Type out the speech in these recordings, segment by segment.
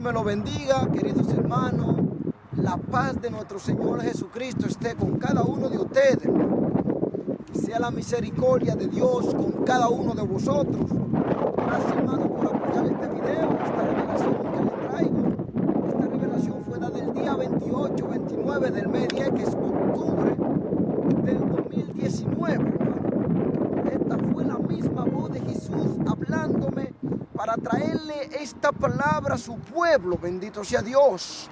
me lo bendiga, queridos hermanos. La paz de nuestro Señor Jesucristo esté con cada uno de ustedes. Que sea la misericordia de Dios con cada uno de vosotros. Gracias, hermano, por apoyar este video, esta revelación que les traigo. Esta revelación fue dada el día 28-29 del mes 10, que es octubre del 2019. Esta fue la misma voz de Jesús hablándome para traerle esta palabra a su pueblo. Bendito sea Dios.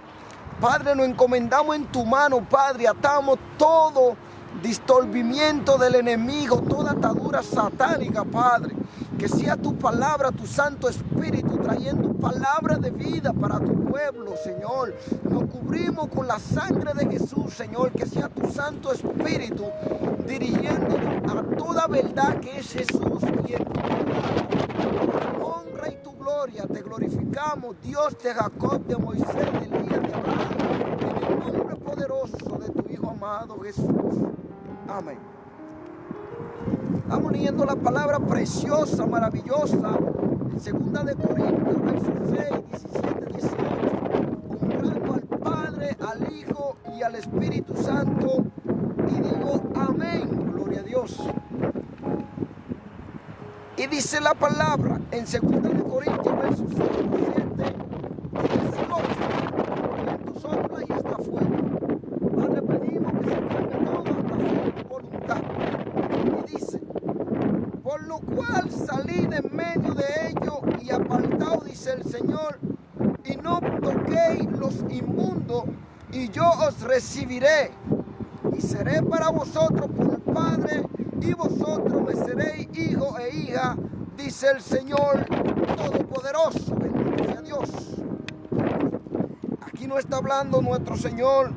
Padre, nos encomendamos en tu mano, Padre. Atamos todo disturbamiento del enemigo, toda atadura satánica, Padre. Que sea tu palabra, tu Santo Espíritu, trayendo palabra de vida para tu pueblo, Señor. Nos cubrimos con la sangre de Jesús, Señor. Que sea tu Santo Espíritu dirigiéndonos a toda verdad que es Jesús. Y en tu honra y tu gloria te glorificamos, Dios de Jacob, de Moisés, de Elías, de Abraham, en el nombre poderoso de tu Hijo amado Jesús. Amén. Estamos leyendo la palabra preciosa, maravillosa, en 2 de Corintios, versos 6, 17, 18, honrando al Padre, al Hijo y al Espíritu Santo, y digo amén, gloria a Dios. Y dice la palabra en 2 de Corintios, versos 7, 18, en tu sopla y está fuera. Padre, pedimos que se cambie todo hasta tu voluntad. Y dice: por lo cual salid en medio de ellos y apartaos, dice el Señor, y no toquéis los inmundos, y yo os recibiré, y seré para vosotros por Padre, y vosotros me seréis hijo e hija, dice el Señor Todopoderoso. Bendito sea Dios. Aquí nos está hablando nuestro Señor,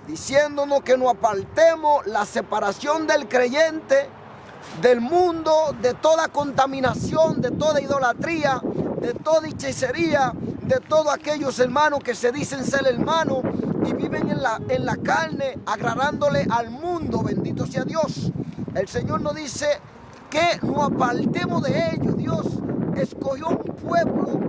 diciéndonos que nos apartemos la separación del creyente del mundo, de toda contaminación, de toda idolatría, de toda hechicería, de todos aquellos hermanos que se dicen ser hermanos y viven en la carne, agradándole al mundo. Bendito sea Dios. El Señor nos dice que nos apartemos de ellos. Dios escogió un pueblo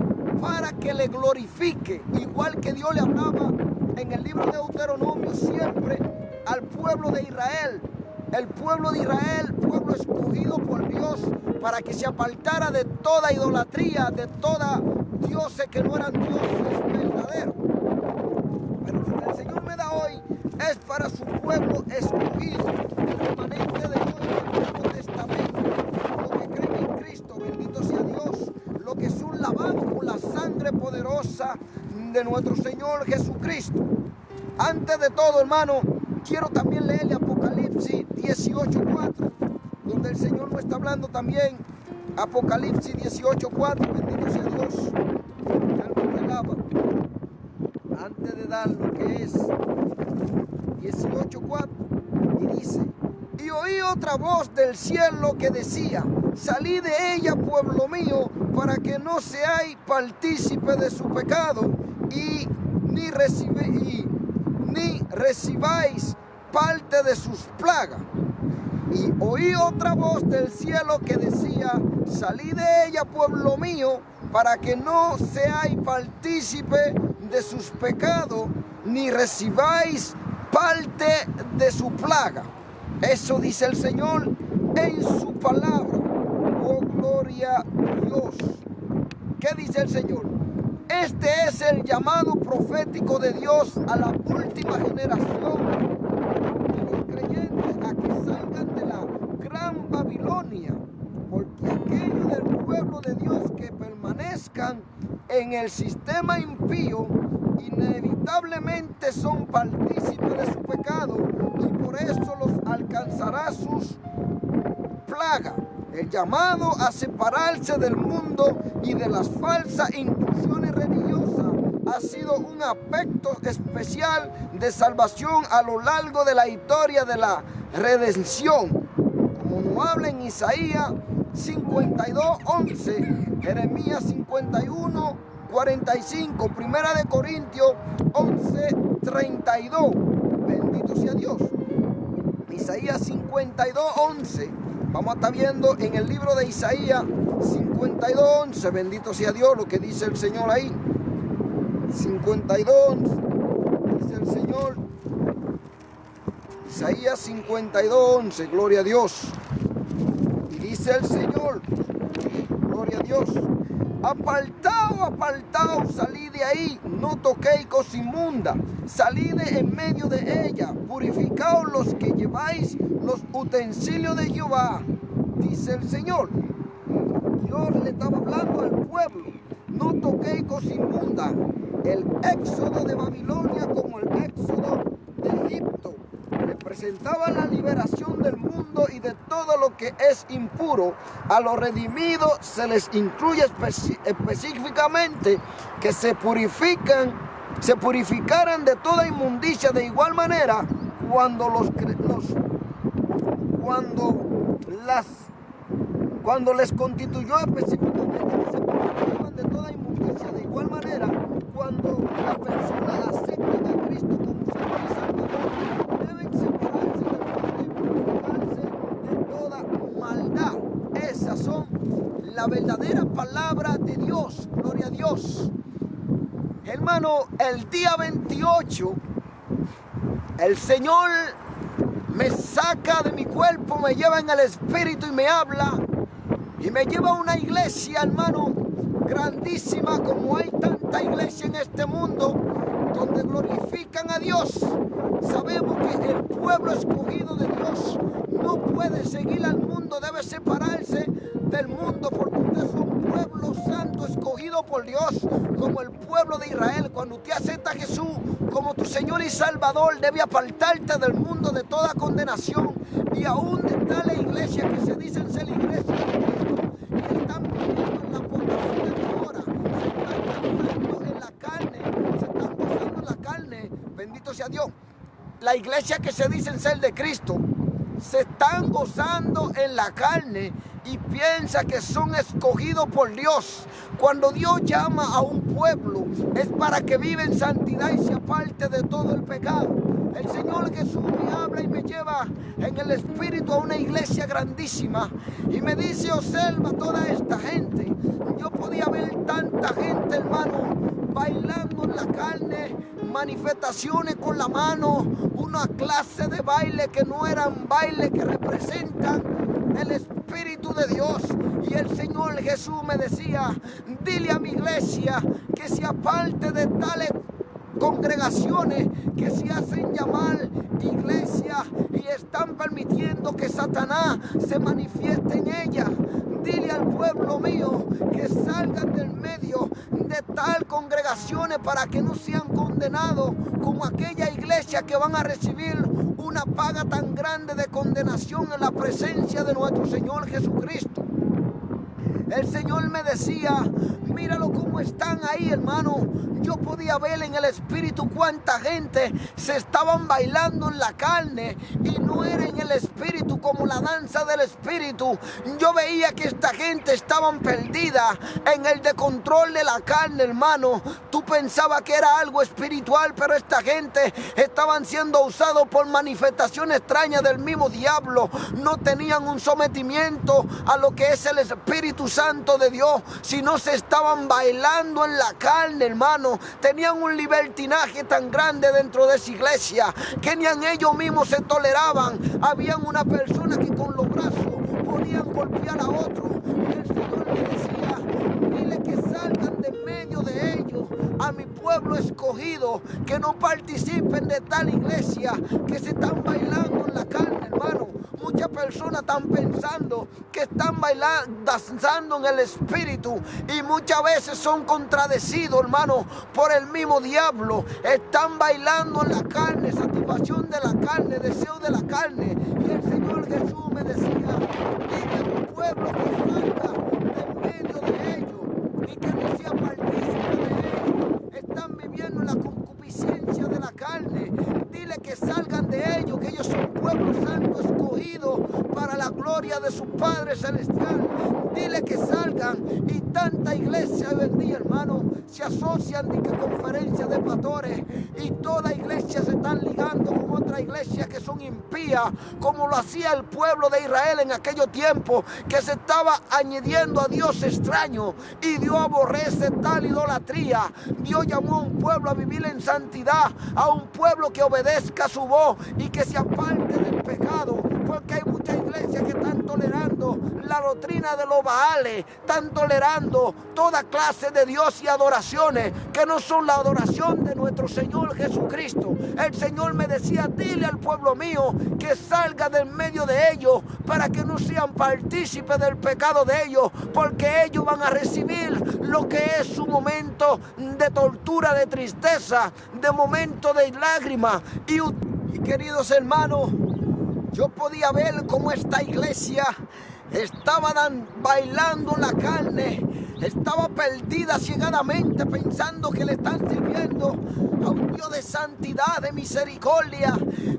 para que le glorifique, igual que Dios le hablaba en el libro de Deuteronomio siempre al pueblo de Israel. El pueblo de Israel, pueblo escogido por Dios para que se apartara de toda idolatría, de toda dioses que no eran dioses verdaderos. Pero lo que el Señor me da hoy es para su pueblo escogido, el remanente de Dios del Nuevo Testamento, los que creen en Cristo, bendito sea Dios, los que son lavados por la sangre poderosa de nuestro Señor Jesucristo. Antes de todo, hermano, quiero también leerle Apocalipsis 18:4, donde el Señor nos está hablando también. Apocalipsis 18:4, bendito sea Dios. Antes de dar lo que es 18:4, y dice: y oí otra voz del cielo que decía: salid de ella, pueblo mío, para que no seáis partícipe de su pecado, y ni recibáis parte de sus plagas. Y oí otra voz del cielo que decía: salid de ella, pueblo mío, para que no seáis partícipe de sus pecados, ni recibáis parte de su plaga. Eso dice el Señor en su palabra. Oh, gloria a Dios. ¿Qué dice el Señor? Este es el llamado profético de Dios a la última generación de los creyentes, a que salgan de la gran Babilonia, porque aquellos del pueblo de Dios que permanezcan en el sistema impío inevitablemente son partícipes de su pecado, y por eso los alcanzará sus plagas. El llamado a separarse del mundo y de las falsas instrucciones religiosas ha sido un aspecto especial de salvación a lo largo de la historia de la redención, como nos habla en Isaías 52:11, Jeremías 51:45, Primera de Corintios 11:32. Bendito sea Dios. Isaías 52:11. Vamos a estar viendo en el libro de Isaías 52:11. Bendito sea Dios lo que dice el Señor ahí. 52, dice el Señor. Isaías 52:11, gloria a Dios. Y dice el Señor, gloria a Dios: apartaos, apartaos, salid de ahí, no toquéis cosa inmunda, salid de en medio de ella, purificaos los que lleváis los utensilios de Jehová, dice el Señor. Dios le estaba hablando al pueblo: no toquéis cosa inmunda. El éxodo de Babilonia, como el éxodo de Egipto, representaba la liberación del mundo y de todo lo que es impuro. A los redimidos se les incluye específicamente que se purificaran de toda inmundicia. De igual manera, cuando les constituyó específicamente que se purificaban de toda inmundicia, de igual manera, cuando la persona acepta a Cristo como Señor y Salvador, deben separarse del mundo y purificarse de toda maldad. Esas son la verdadera palabra de Dios. Gloria a Dios. Hermano, el día 28, el Señor me saca de mi cuerpo, me lleva en el espíritu y me habla. Y me lleva a una iglesia, hermano, grandísima, como hay tanta iglesia en este mundo, donde glorifican a Dios. Sabemos que el pueblo escogido de Dios no puede seguir al mundo, debe separarse del mundo, porque usted es un pueblo santo escogido por Dios, como el pueblo de Israel. Cuando usted acepta a Jesús como tu Señor y Salvador, debe apartarte del mundo, de toda condenación. Y aún de tal iglesia que se dicen ser iglesia de Cristo, y están viviendo en la pornografía de ahora, se están gozando en la carne, bendito sea Dios. La iglesia que se dicen ser de Cristo se están gozando en la carne y piensa que son escogidos por Dios. Cuando Dios llama a un pueblo, es para que viva en santidad y se aparte de todo el pecado. El Señor Jesús me habla y me lleva en el espíritu a una iglesia grandísima y me dice: observa toda esta gente. Yo podía ver tanta gente, hermano, bailando en la carne, manifestaciones con la mano, una clase de baile que no eran bailes que representan el Espíritu de Dios. Y el Señor Jesús me decía: dile a mi iglesia que se aparte de tales congregaciones que se hacen llamar iglesia y están permitiendo que Satanás se manifieste en ella. Dile al pueblo mío que salgan del medio de tal congregaciones para que no sean condenados como aquella iglesia que van a recibir una paga tan grande de condenación en la presencia de nuestro Señor Jesucristo. El Señor me decía: míralo cómo están ahí, hermano. Yo podía ver en el espíritu cuánta gente se estaban bailando en la carne y no era en el espíritu, como la danza del espíritu. Yo veía que esta gente estaban perdida en el descontrol de la carne, hermano. Tú pensabas que era algo espiritual, pero esta gente estaban siendo usados por manifestaciones extrañas del mismo diablo. No tenían un sometimiento a lo que es el Espíritu Santo de Dios, sino se estaban bailando en la carne, hermano. Tenían un libertinaje tan grande dentro de esa iglesia que ni en ellos mismos se toleraban. Habían una persona que con los brazos podían golpear a otro. Y el Señor le decía: dile que salgan de medio de ellos a mi pueblo escogido, que no participen de tal iglesia que se están bailando en la carne, hermano. Muchas personas están pensando que están bailando, danzando en el espíritu, y muchas veces son contradecidos, hermano, por el mismo diablo. Están bailando en la carne, satisfacción de la carne, deseo de la carne. Y el Señor Jesús me decía: dile a mi pueblo que salga en medio de ellos y que no sea partícipe de ellos. Están viviendo en la concupiscencia de la carne. Dile que salgan de ellos, que ellos son pueblo santo escogido para la gloria gloria de su Padre Celestial. Dile que salgan. Y tanta iglesia hoy en día, hermano, se asocian y que conferencias de pastores, y toda iglesia se están ligando con otras iglesias que son impías, como lo hacía el pueblo de Israel en aquellos tiempos, que se estaba añadiendo a Dios extraño, y Dios aborrece tal idolatría. Dios llamó a un pueblo a vivir en santidad, a un pueblo que obedezca su voz y que se aparte del pecado, porque hay muchas iglesias que están tolerando la doctrina de los Baales, están tolerando toda clase de Dios y adoraciones que no son la adoración de nuestro Señor Jesucristo. El Señor me decía: dile al pueblo mío que salga del medio de ellos, para que no sean partícipes del pecado de ellos, porque ellos van a recibir lo que es su momento de tortura, de tristeza, de momento de lágrimas. Y queridos hermanos, yo podía ver cómo esta iglesia estaba bailando la carne, estaba perdida ciegadamente, pensando que le están sirviendo a un Dios de santidad, de misericordia.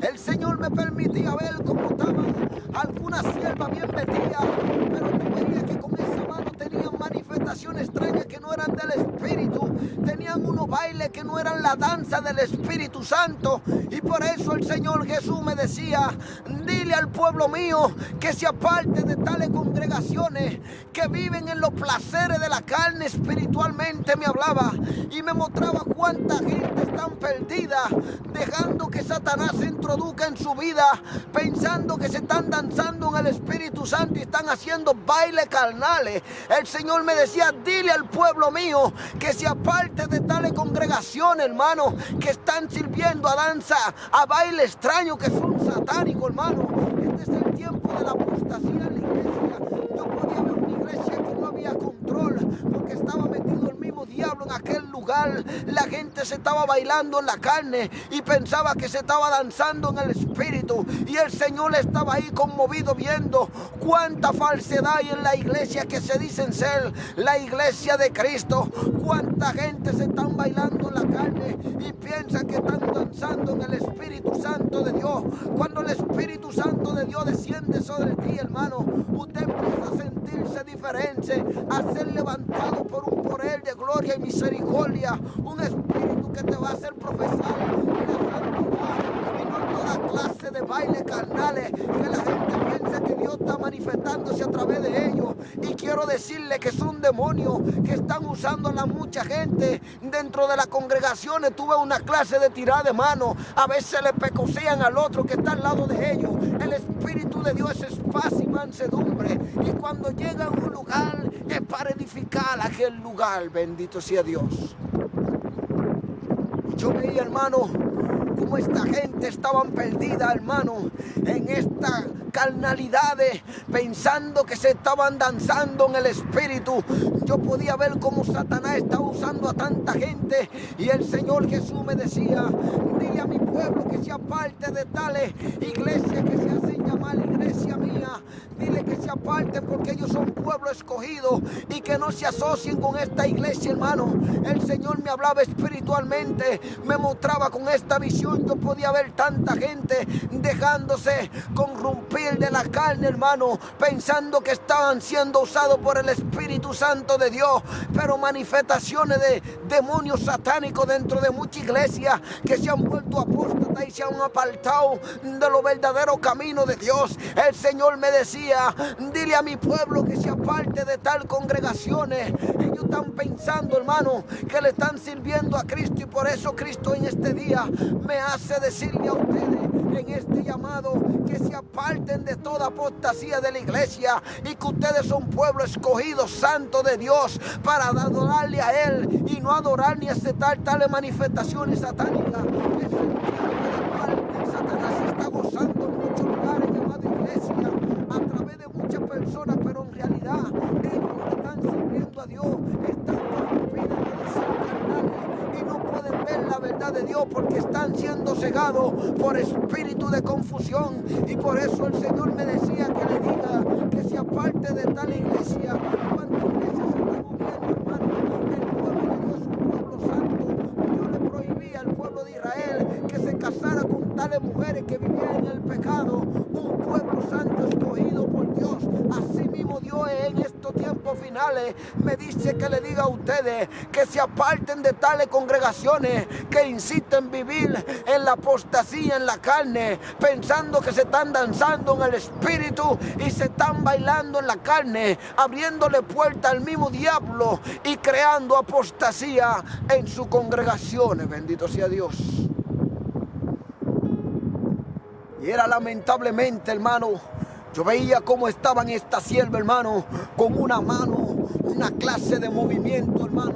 El Señor me permitía ver cómo estaban algunas siervas bien vestidas, pero tú veías que con esa mano tenían manifestaciones extrañas que no eran del Espíritu, tenían unos bailes que no eran la danza del Espíritu Santo. Y por eso el Señor Jesús me decía: dile al pueblo mío que se aparte de tales congregaciones que viven en los placeres de la carne. Espiritualmente me hablaba y me mostraba cuánta gente están perdida, dejando que Satanás se introduzca en su vida, pensando que se están danzando en el Espíritu Santo y están haciendo bailes carnales. El Señor me decía: dile al pueblo mío que se aparte de tales congregaciones, hermano, que están sirviendo a danza, a baile extraño, que son satánicos, hermano. Este es el tiempo de la apostasía en la iglesia. Yo podía ver una iglesia que no había control, porque estaba metido el mismo diablo en aquel lugar. La gente se estaba bailando en la carne y pensaba que se estaba danzando en el Espíritu, y el Señor estaba ahí conmovido viendo cuánta falsedad hay en la iglesia que se dicen ser la iglesia de Cristo. Cuánta gente se están bailando en la carne y piensan que están danzando en el Espíritu Santo de Dios. Cuando el Espíritu Santo de Dios desciende sobre ti, hermano, usted empieza a sentirse diferente, a ser levantado por un poder de gloria y misericordia, un espíritu que te va a hacer profesar la santidad, y no toda clase de bailes carnales que la gente piensa que Dios está manifestándose a través de ellos. Y quiero decirle que son demonios que están usando a la mucha gente dentro de las congregaciones. Tuve una clase de tirada de mano, a veces le pecosean al otro que está al lado de ellos. El Espíritu de Dios es paz y mansedumbre, y cuando llega a un lugar es para edificar aquel lugar. Bendito sea Dios. Yo veía, hermano, como esta gente estaban perdida, hermano, en esta carnalidades, pensando que se estaban danzando en el Espíritu. Yo podía ver cómo Satanás estaba usando a tanta gente, y el Señor Jesús me decía: dile a mi pueblo que se aparte de tales iglesias que se hacen llamar iglesia mía. Dile que se aparten, porque ellos son pueblo escogido, y que no se asocien con esta iglesia, hermano. El Señor me hablaba espiritualmente, me mostraba con esta visión. Yo podía ver tanta gente dejándose corrompir de la carne, hermano, pensando que estaban siendo usados por el Espíritu Santo de Dios, pero manifestaciones de demonios satánicos dentro de muchas iglesias que se han vuelto apóstatas y se han apartado de los verdaderos caminos de Dios. El Señor me decía: dile a mi pueblo que se aparte de tal congregaciones. Ellos están pensando, hermano, que le están sirviendo a Cristo, y por eso Cristo en este día me hace decirle a ustedes en este llamado que se aparten de toda apostasía de la iglesia, y que ustedes son pueblo escogido, santo de Dios, para adorarle a Él y no adorar ni aceptar tales manifestaciones satánicas. Es el tiempo en el cual Satanás está gozando en muchos lugares llamados iglesia, a través de muchas personas, pero en realidad ellos no están sirviendo a Dios, están corrompidos en los carnales y no pueden ver la verdad de Dios, porque están siendo cegados por espíritu de confusión. Y por eso el Señor me decía que le diga que se aparte de tal iglesia. ¿Cuántas iglesias se están moviendo, hermano? El pueblo de Dios es un pueblo santo. Dios le prohibía al pueblo de Israel que se casara con tales mujeres que vivían en el pecado. Un pueblo santo escogido por Dios. finales, me dice que le diga a ustedes que se aparten de tales congregaciones que inciten vivir en la apostasía, en la carne, pensando que se están danzando en el espíritu y se están bailando en la carne, abriéndole puerta al mismo diablo y creando apostasía en sus congregaciones. Bendito sea Dios. Y era lamentablemente, hermano, yo veía cómo estaban esta sierva, hermano, con una mano, una clase de movimiento, hermano.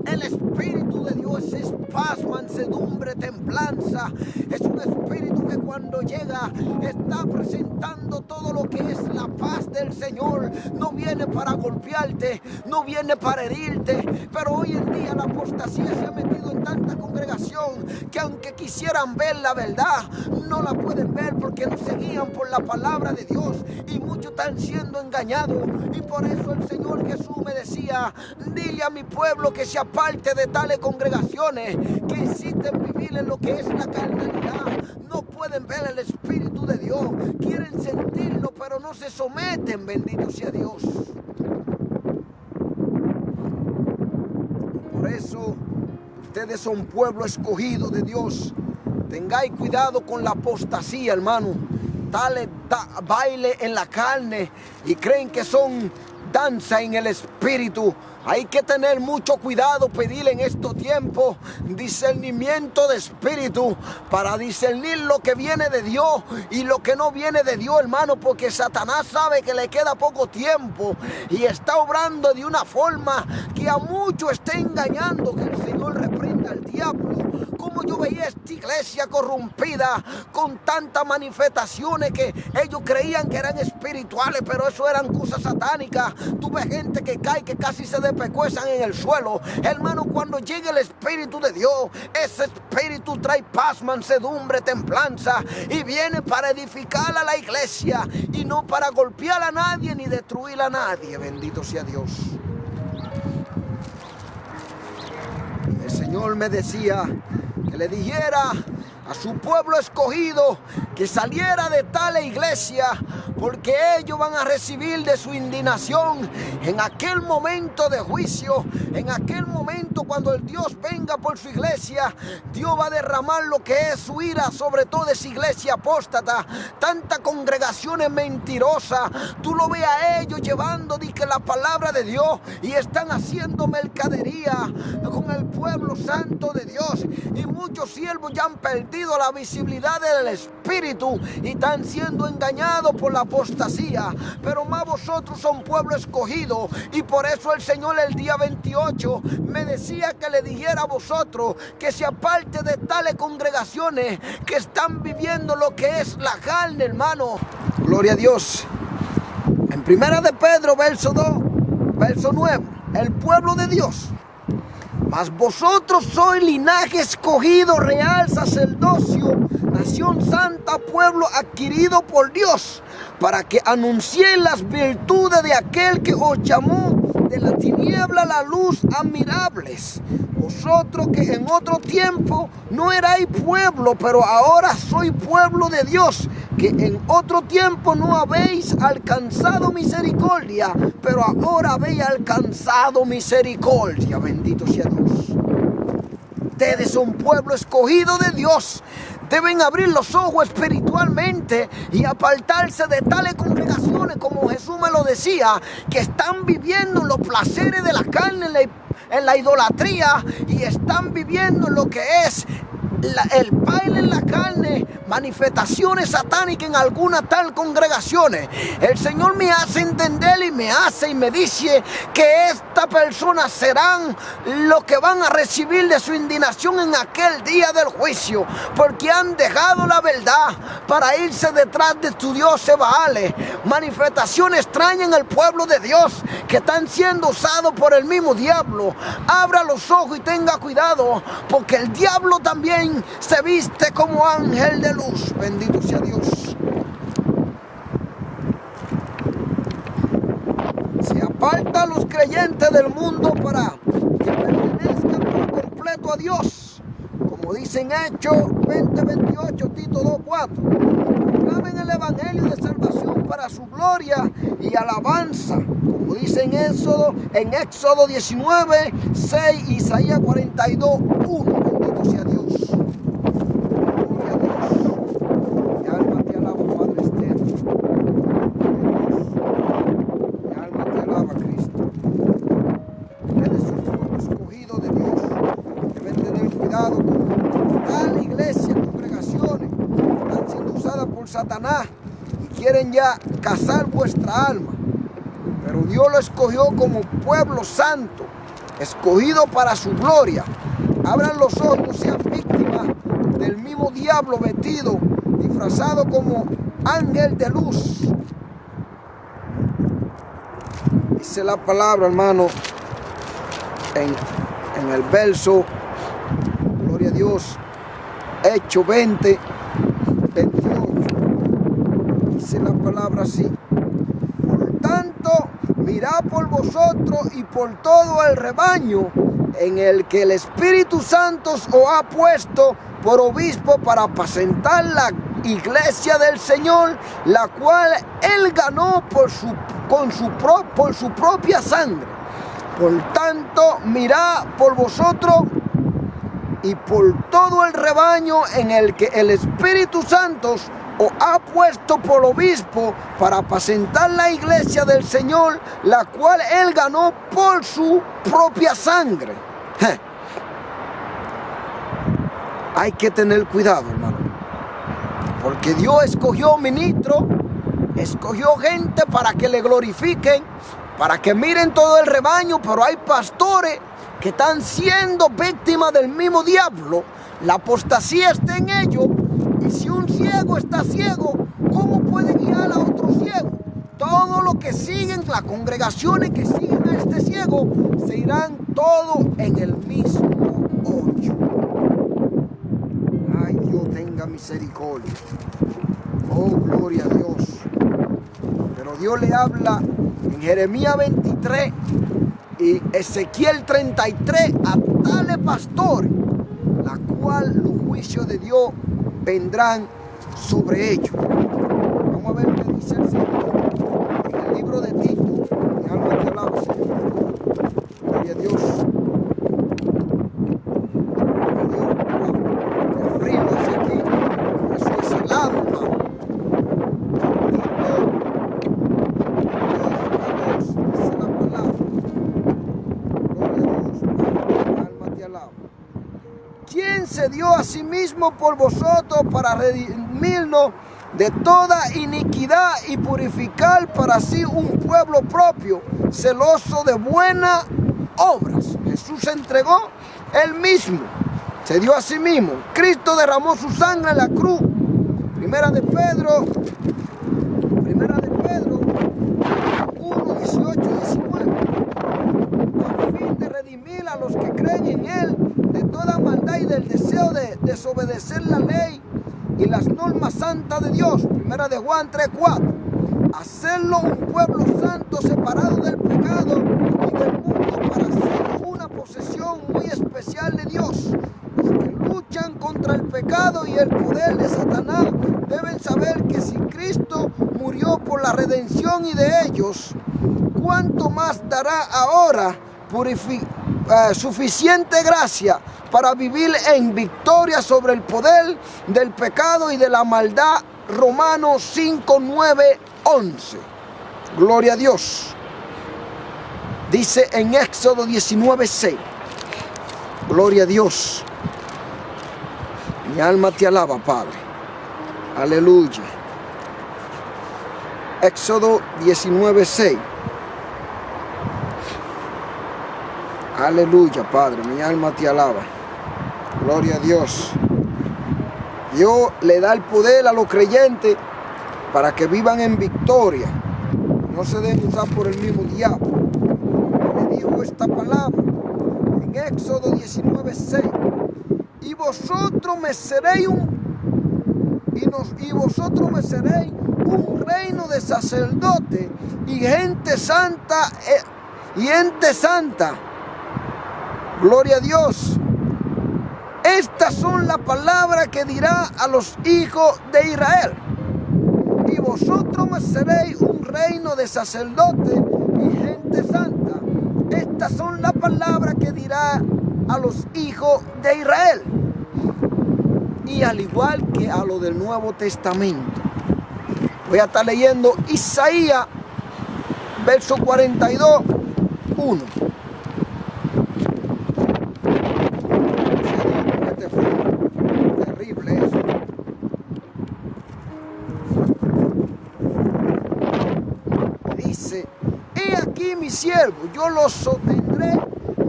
El Espíritu de Dios es paz, mansedumbre, templanza. Es un espíritu que cuando llega está presentando todo lo que es la paz del Señor. No viene para golpearte, no viene para herirte. Pero hoy en día la apostasía se ha metido en tanta congregación que aunque quisieran ver la verdad, no la pueden ver porque no se guían por la palabra de Dios. Y muchos están siendo engañados. Y por eso el Señor Jesús me decía: dile a mi pueblo que se aparte de tales congregaciones que insisten vivir en lo que es la carnalidad. No pueden ver el Espíritu de Dios, quieren sentirlo pero no se someten. Bendito sea Dios. Por eso ustedes son pueblo escogido de Dios. Tengáis cuidado con la apostasía, hermano. Baile en la carne y creen que son danza en el espíritu. Hay que tener mucho cuidado, pedir en estos tiempos discernimiento de espíritu para discernir lo que viene de Dios y lo que no viene de Dios, hermano, porque Satanás sabe que le queda poco tiempo y está obrando de una forma que a muchos está engañando. Que el Señor reprenda al diablo. Como yo veía esta iglesia corrompida con tantas manifestaciones que ellos creían que eran espirituales, pero eso eran cosas satánicas. Tuve gente que cae, que casi se despecuezan en el suelo. Hermano, cuando llegue el Espíritu de Dios, ese Espíritu trae paz, mansedumbre, templanza y viene para edificar a la iglesia y no para golpear a nadie ni destruir a nadie. Bendito sea Dios. El Señor me decía que le dijera a su pueblo escogido que saliera de tal iglesia, porque ellos van a recibir de su indignación en aquel momento de juicio, en aquel momento cuando el Dios venga por su iglesia. Dios va a derramar lo que es su ira sobre toda esa iglesia apóstata, tantas congregaciones mentirosas. Tú lo ves a ellos llevando la palabra de Dios y están haciendo mercadería con el pueblo santo de Dios, y muchos siervos ya han perdido la visibilidad del Espíritu y están siendo engañados por la apostasía. Pero más vosotros son pueblo escogido, y por eso el Señor el día 28 me decía que le dijera a vosotros que se aparte de tales congregaciones que están viviendo lo que es la carne, hermano. Gloria a Dios. En primera de Pedro, verso 2, verso 9, el pueblo de Dios: mas vosotros sois linaje escogido, real sacerdocio, nación santa, pueblo adquirido por Dios, para que anunciéis las virtudes de aquel que os llamó de la tiniebla a la luz admirables. Vosotros que en otro tiempo no erais pueblo, pero ahora sois pueblo de Dios, que en otro tiempo no habéis alcanzado misericordia, pero ahora habéis alcanzado misericordia. Bendito sea Dios. Ustedes son pueblo escogido de Dios. Deben abrir los ojos espiritualmente y apartarse de tales congregaciones, como Jesús me lo decía, que están viviendo los placeres de la carne, en la idolatría, y están viviendo lo que es el baile en la carne, manifestaciones satánicas en algunas tal congregaciones. El Señor me hace entender y me dice que estas personas serán los que van a recibir de su indignación en aquel día del juicio, porque han dejado la verdad para irse detrás de tu Dios Baales. Manifestaciones extrañas en el pueblo de Dios que están siendo usados por el mismo diablo. Abra los ojos y tenga cuidado, porque el diablo también se viste como ángel de luz. Bendito sea Dios. Se aparta a los creyentes del mundo para que pertenezcan por completo a Dios, como dice en Hechos 20:28, Tito 2:4. Proclamen el evangelio de salvación para su gloria y alabanza, como dice en Éxodo 19, 6, Isaías 42, 1. Bendito sea Dios. Gloria a Dios. Mi alma te alaba, Padre eterno. Mi alma te alaba, Cristo. Eres un pueblo escogido de Dios. Deben tener cuidado con tal iglesia, congregaciones, están siendo usadas por Satanás y quieren ya cazar vuestra alma. Pero Dios lo escogió como pueblo santo, escogido para su gloria. Abran los ojos, no sean víctimas del mismo diablo vestido, disfrazado como ángel de luz. Dice la palabra, hermano, en el verso, gloria a Dios, Hechos 20, 28. Dice la palabra así: por tanto, mirad por vosotros y por todo el rebaño en el que el Espíritu Santo os ha puesto por obispo para apacentar la iglesia del Señor, la cual Él ganó por su propia sangre. Por tanto, mirad por vosotros y por todo el rebaño en el que el Espíritu Santo os ha puesto por obispo para apacentar la iglesia del Señor, la cual Él ganó por su propia sangre. Hay que tener cuidado, hermano, porque Dios escogió ministros, escogió gente para que le glorifiquen, para que miren todo el rebaño, pero hay pastores que están siendo víctimas del mismo diablo. La apostasía está en ellos, y si un ciego está ciego, ¿cómo puede guiar a otro ciego? Todos los que siguen, las congregaciones que siguen a este ciego, se irán todos en el mismo hoyo. Ay, Dios tenga misericordia. Oh, gloria a Dios. Pero Dios le habla en Jeremías 23 y Ezequiel 33 a tales pastores, la cual los juicios de Dios vendrán sobre ellos. Vamos a ver qué dice el Señor en el libro de Tito. Mi alma te alaba, Señor. Gloria a Dios. El frío hacia aquí, eso es helado, hermano. ¿Quién se dio a sí mismo por vosotros para redimirnos de toda iniquidad y purificar para sí un pueblo propio, celoso de buenas obras? Jesús se entregó él mismo, se dio a sí mismo. Cristo derramó su sangre en la cruz. Primera de Pedro 1, 18 y 19. A fin de redimir a los que creen en Él de toda maldad y del deseo de desobedecer la ley y las normas santas de Dios. Primera de Juan 3, 4. Hacerlo un pueblo santo, separado del pecado y del mundo, para ser una posesión muy especial de Dios. Los que luchan contra el pecado y el poder de Satanás deben saber que si Cristo murió por la redención y de ellos, ¿cuánto más dará ahora suficiente gracia para vivir en victoria sobre el poder del pecado y de la maldad? Romanos 5, 9, 11. Gloria a Dios. Dice en Éxodo 19, 6. Gloria a Dios. Mi alma te alaba, Padre. Aleluya. Éxodo 19, 6. Aleluya, Padre. Mi alma te alaba. Gloria a Dios. Dios le da el poder a los creyentes para que vivan en victoria. No se dejen usar por el mismo diablo. Le dijo esta palabra en Éxodo 19, 6. Y vosotros me seréis un reino de sacerdotes y gente santa Gloria a Dios. Estas son las palabras que dirá a los hijos de Israel. y vosotros me seréis un reino de sacerdotes y gente santa. Estas son las palabras que dirá a los hijos de Israel. Y al igual que a lo del Nuevo Testamento. Voy a estar leyendo Isaías, verso 42, 1. Terrible eso. Dice: he aquí mi siervo, yo lo sostendré,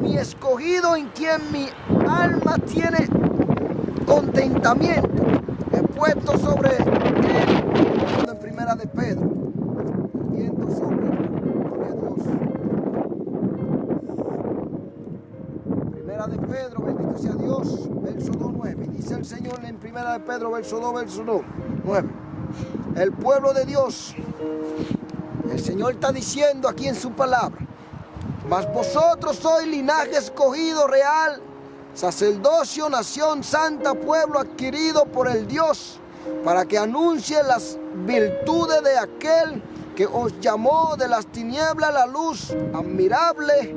mi escogido en quien mi alma tiene contentamiento. He puesto sobre él, en primera de Pedro, viendo sobre Dios. Primera de Pedro, bendito sea Dios, verso 2:9. Dice el Señor en primera de Pedro, verso 2, verso 9. El pueblo de Dios, el Señor está diciendo aquí en su palabra: mas vosotros sois linaje escogido real, sacerdocio, nación santa, pueblo adquirido por el Dios, para que anuncie las virtudes de aquel que os llamó de las tinieblas a la luz admirable.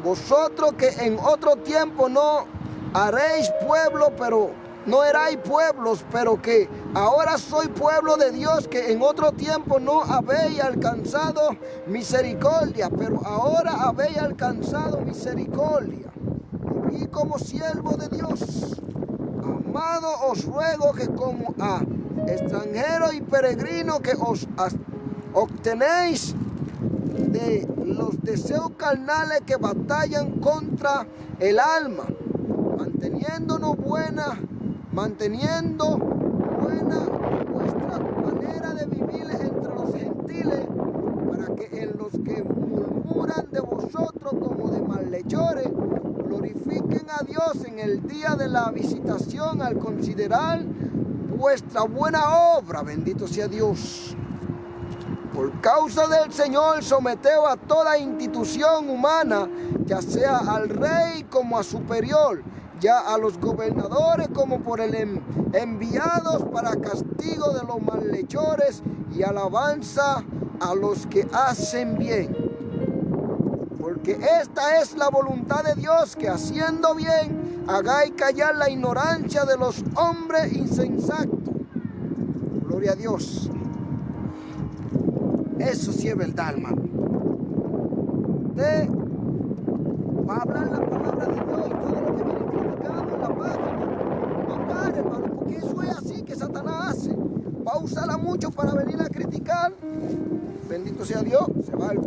Vosotros que en otro tiempo no haréis pueblo, pero no erais pueblos, pero que ahora soy pueblo de Dios, que en otro tiempo no habéis alcanzado misericordia, pero ahora habéis alcanzado misericordia. Y como siervo de Dios, amado, os ruego que como a extranjeros y peregrinos que os obtenéis de los deseos carnales que batallan contra el alma, manteniendo buena vuestra manera de vivir entre los gentiles, para que en los que murmuran de vosotros como de malhechores, glorifiquen a Dios en el día de la visitación al considerar vuestra buena obra. Bendito sea Dios. Por causa del Señor, someteos a toda institución humana, ya sea al rey como a superior, ya a los gobernadores como por el enviados para castigo de los malhechores y alabanza a los que hacen bien. Porque esta es la voluntad de Dios, que haciendo bien hagáis callar la ignorancia de los hombres insensatos. Gloria a Dios. Eso sí es verdad, hermano. Usted va a hablar la palabra de Dios y todo lo que viene criticando en la página. No pare, hermano, porque eso es así que Satanás hace. Va a usarla mucho para venir a criticar. Bendito sea Dios. Se va el...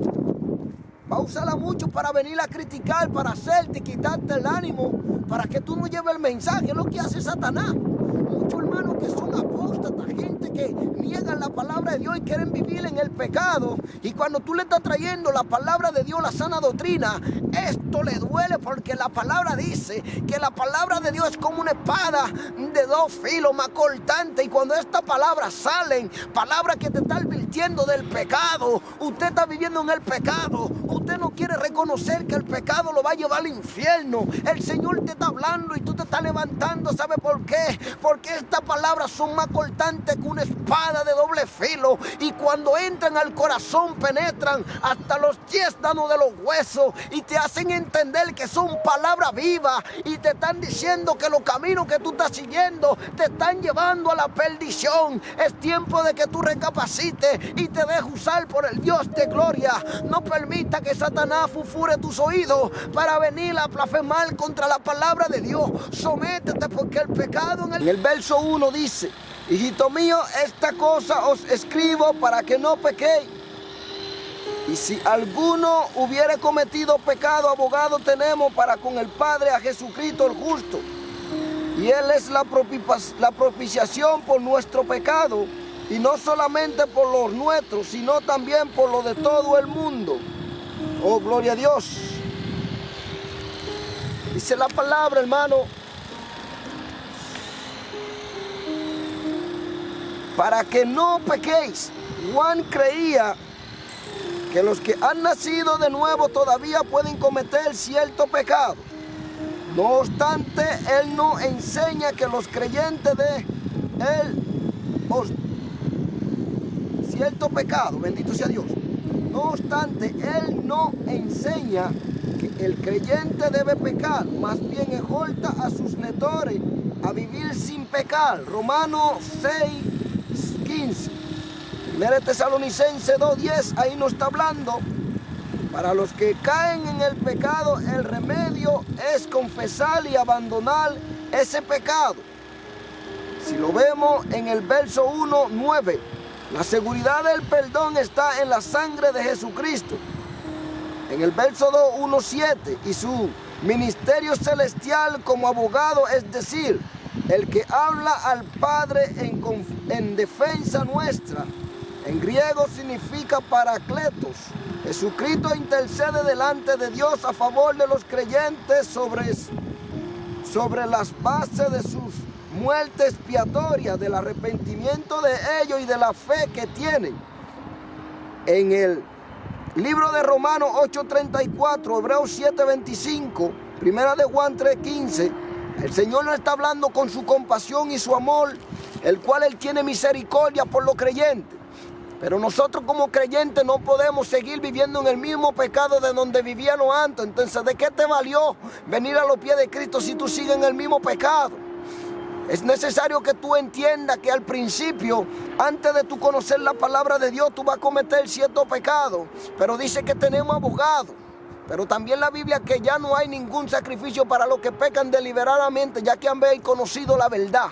Va a usarla mucho para venir a criticar, para hacerte, quitarte el ánimo, para que tú no lleves el mensaje. Es lo que hace Satanás. Muchos hermanos que son apóstatas, gente que niegan la palabra de Dios y quieren vivir en el pecado. Y cuando tú le estás trayendo la palabra de Dios, la sana doctrina, esto le duele, porque la palabra dice que la palabra de Dios es como una espada de dos filos, más cortante. Y cuando estas palabras salen, palabras que te están advirtiendo del pecado, usted está viviendo en el pecado, usted no quiere reconocer que el pecado lo va a llevar al infierno. El Señor te está hablando y tú te estás levantando. ¿Sabe por qué? Porque estas palabras son más cortantes que una espada de doble filo, y cuando entran al corazón penetran hasta los tuétanos de los huesos y te hacen entender que son palabras vivas, y te están diciendo que los caminos que tú estás siguiendo te están llevando a la perdición. Es tiempo de que tú recapacites y te dejes usar por el Dios de gloria. No permita que Satanás fufure tus oídos para venir a blasfemar contra la palabra de Dios. Sométete, porque el pecado en el verso 1 dice: hijito mío, esta cosa os escribo para que no pequéis. Y si alguno hubiere cometido pecado, abogado tenemos para con el Padre, a Jesucristo el justo. Y Él es la propiciación por nuestro pecado, y no solamente por los nuestros, sino también por los de todo el mundo. Oh, gloria a Dios. Dice la palabra, hermano, para que no pequéis. Juan creía que los que han nacido de nuevo todavía pueden cometer cierto pecado. No obstante, Él no enseña que los creyentes de Él cierto pecado, bendito sea Dios. No obstante, Él no enseña que el creyente debe pecar, más bien exhorta a sus lectores a vivir sin pecar. Romanos 6:15. 1 Tesalonicenses 2:10, ahí nos está hablando. Para los que caen en el pecado, el remedio es confesar y abandonar ese pecado. Si lo vemos en el verso 1:9, la seguridad del perdón está en la sangre de Jesucristo. En el verso 2:1:7, y su ministerio celestial como abogado, es decir, el que habla al Padre en defensa nuestra. En griego significa paracletos. Jesucristo intercede delante de Dios a favor de los creyentes sobre las bases de sus muerte expiatoria, del arrepentimiento de ellos y de la fe que tienen. En el libro de Romanos 8:34, Hebreos 7:25, Primera de Juan 3:15, el Señor nos está hablando con su compasión y su amor, el cual Él tiene misericordia por los creyentes. Pero nosotros como creyentes no podemos seguir viviendo en el mismo pecado de donde vivíamos antes. Entonces, ¿de qué te valió venir a los pies de Cristo si tú sigues en el mismo pecado? Es necesario que tú entiendas que al principio, antes de tú conocer la palabra de Dios, tú vas a cometer ciertos pecados. Pero dice que tenemos abogados. Pero también la Biblia que ya no hay ningún sacrificio para los que pecan deliberadamente, ya que han conocido la verdad.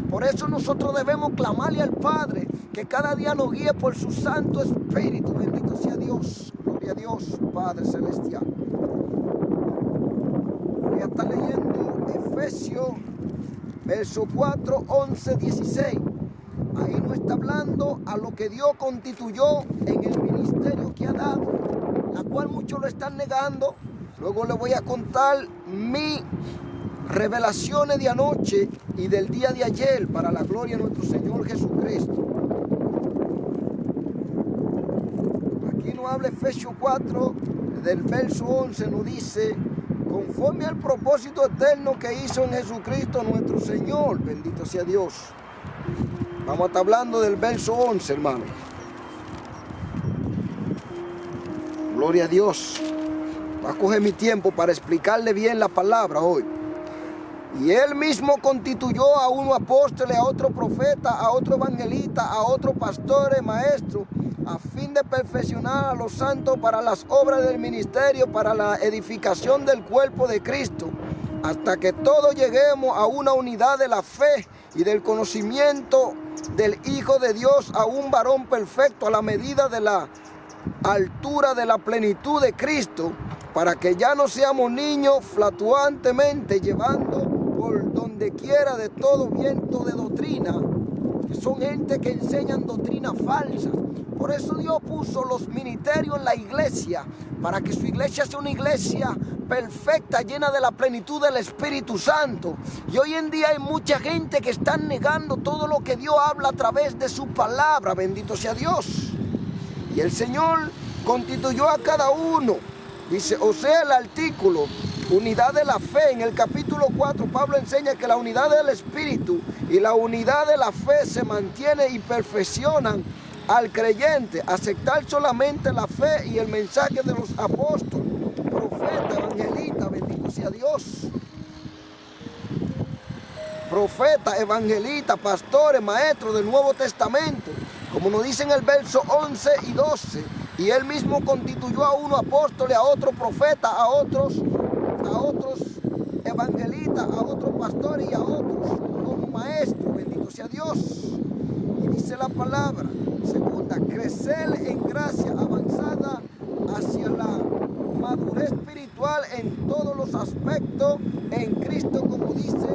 Por eso nosotros debemos clamarle al Padre, que cada día nos guíe por su Santo Espíritu. Bendito sea Dios. Gloria a Dios, Padre Celestial. Voy a estar leyendo Efesios, verso 4, 11, 16. Ahí nos está hablando a lo que Dios constituyó en el ministerio que ha dado, la cual muchos lo están negando. Luego les voy a contar mis revelaciones de anoche y del día de ayer, para la gloria de nuestro Señor Jesucristo. Aquí nos habla Efesios 4, del verso 11, nos dice: conforme al propósito eterno que hizo en Jesucristo nuestro Señor. Bendito sea Dios. Vamos a estar hablando del verso 11, hermano. Gloria a Dios. Voy a coger mi tiempo para explicarle bien la palabra hoy. Y Él mismo constituyó a uno apóstoles, a otro profeta, a otro evangelista, a otro pastores, maestros, a fin de perfeccionar a los santos para las obras del ministerio, para la edificación del cuerpo de Cristo, hasta que todos lleguemos a una unidad de la fe y del conocimiento del Hijo de Dios, a un varón perfecto, a la medida de la altura de la plenitud de Cristo, para que ya no seamos niños fluctuantemente llevando por donde quiera de todo viento de doctrina, que son gente que enseñan doctrina falsa. Por eso Dios puso los ministerios en la iglesia, para que su iglesia sea una iglesia perfecta, llena de la plenitud del Espíritu Santo. Y hoy en día hay mucha gente que está negando todo lo que Dios habla a través de su palabra. Bendito sea Dios. Y el Señor constituyó a cada uno. Dice, o sea, el artículo, unidad de la fe. En el capítulo 4, Pablo enseña que la unidad del Espíritu y la unidad de la fe se mantiene y perfeccionan al creyente. Aceptar solamente la fe y el mensaje de los apóstoles, profetas, evangelistas, bendito sea Dios. Profetas, evangelistas, pastores, maestros del Nuevo Testamento, como nos dice en el verso 11 y 12. Y Él mismo constituyó a uno apóstoles, a otro profeta, a otros evangelistas, a otros pastores y a otros como maestros. Bendito sea Dios. Y dice la palabra, segunda, crecer en gracia avanzada hacia la madurez espiritual en todos los aspectos en Cristo, como dice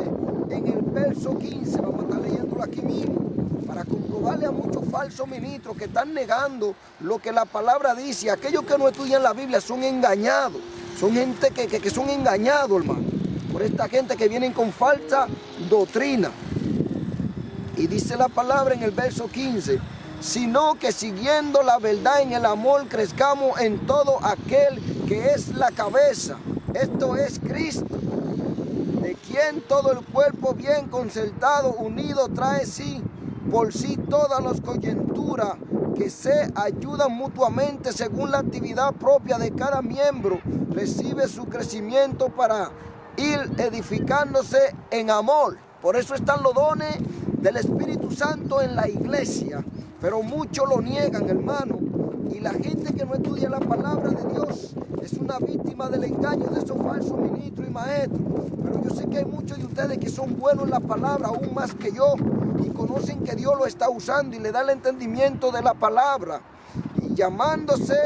en el verso 15. Vamos a estar leyéndolo aquí mismo, para comprobarle a muchos falsos ministros que están negando lo que la palabra dice. Aquellos que no estudian la Biblia son engañados. Son gente que son engañados, hermano, por esta gente que vienen con falsa doctrina. Y dice la palabra en el verso 15, sino que siguiendo la verdad en el amor crezcamos en todo aquel que es la cabeza, esto es Cristo, de quien todo el cuerpo bien concertado, unido, trae por sí todas las coyunturas que se ayudan mutuamente según la actividad propia de cada miembro, recibe su crecimiento para ir edificándose en amor. Por eso están los dones del Espíritu Santo en la iglesia, pero muchos lo niegan, hermano. Y la gente que no estudia la palabra de Dios es una víctima del engaño de esos falsos ministros y maestros. Pero yo sé que hay muchos de ustedes que son buenos en la palabra, aún más que yo, y conocen que Dios lo está usando y le da el entendimiento de la palabra. Y llamándose,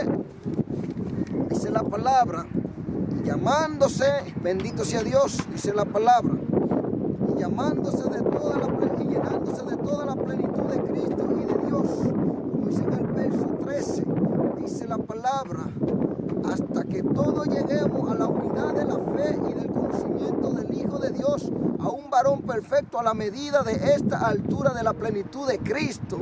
dice la palabra, y llamándose, bendito sea Dios, dice la palabra, y llamándose de toda la y llenándose de toda la plenitud de Cristo y de Dios. Como dice en el verso 13, dice la palabra, hasta que todos lleguemos a la unidad de la fe y del conocimiento del Hijo de Dios, a un varón perfecto a la medida de esta altura de la plenitud de Cristo.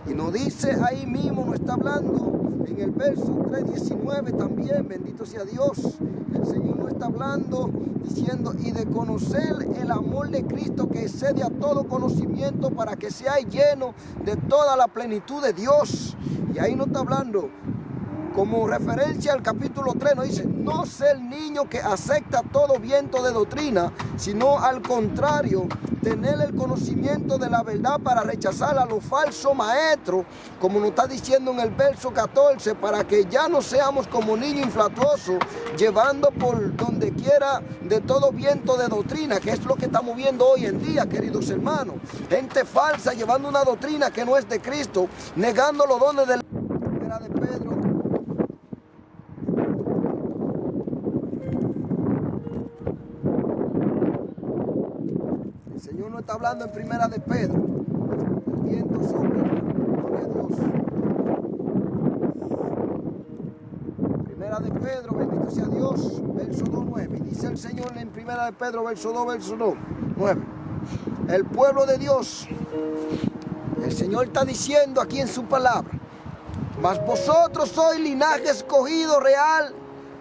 Y nos dice ahí mismo, nos está hablando en el verso 3:19 también, bendito sea Dios. El Señor nos está hablando diciendo, y de conocer el amor de Cristo que excede a todo conocimiento, para que seáis llenos de toda la plenitud de Dios. Y ahí nos está hablando como referencia al capítulo 3, nos dice, no ser niño que acepta todo viento de doctrina, sino al contrario, tener el conocimiento de la verdad para rechazar a los falsos maestros, como nos está diciendo en el verso 14, para que ya no seamos como niños inflatuosos, llevando por donde quiera de todo viento de doctrina, que es lo que estamos viendo hoy en día, queridos hermanos. Gente falsa llevando una doctrina que no es de Cristo, negando los dones de la Primera de Pedro. El Señor no está hablando en Primera de Pedro, viendo sobre gloria a Dios. Primera de Pedro, bendito sea Dios, verso 2:9. Dice el Señor en Primera de Pedro, verso 2, verso 9. El pueblo de Dios, el Señor está diciendo aquí en su palabra, mas vosotros sois linaje escogido real,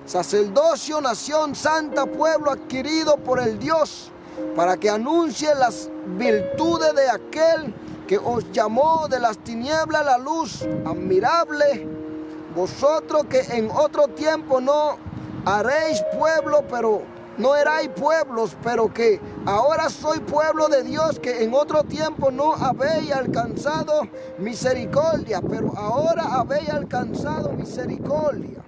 sacerdocio, nación santa, pueblo adquirido por el Dios, para que anuncie las virtudes de aquel que os llamó de las tinieblas a la luz admirable. Vosotros que en otro tiempo no haréis pueblo, pero no erais pueblos, pero que ahora soy pueblo de Dios, que en otro tiempo no habéis alcanzado misericordia, pero ahora habéis alcanzado misericordia.